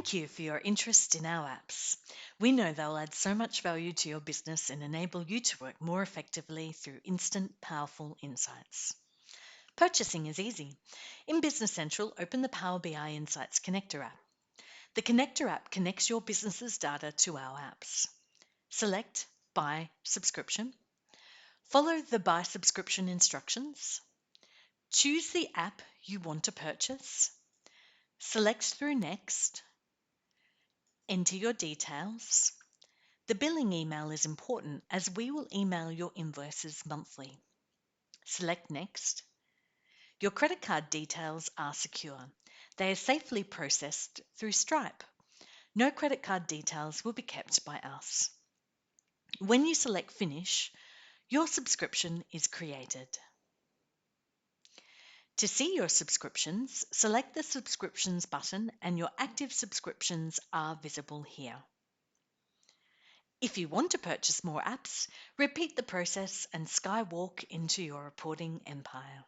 Thank you for your interest in our apps. We know they'll add so much value to your business and enable you to work more effectively through instant, powerful insights. Purchasing is easy. In Business Central, open the Power BI Insights Connector app. The Connector app connects your business's data to our apps. Select Buy Subscription. Follow the Buy Subscription instructions. Choose the app you want to purchase. Select through Next. Enter your details. The billing email is important as we will email your invoices monthly. Select Next. Your credit card details are secure. They are safely processed through Stripe. No credit card details will be kept by us. When you select Finish, your subscription is created. To see your subscriptions, select the Subscriptions button and your active subscriptions are visible here. If you want to purchase more apps, repeat the process and skywalk into your reporting empire.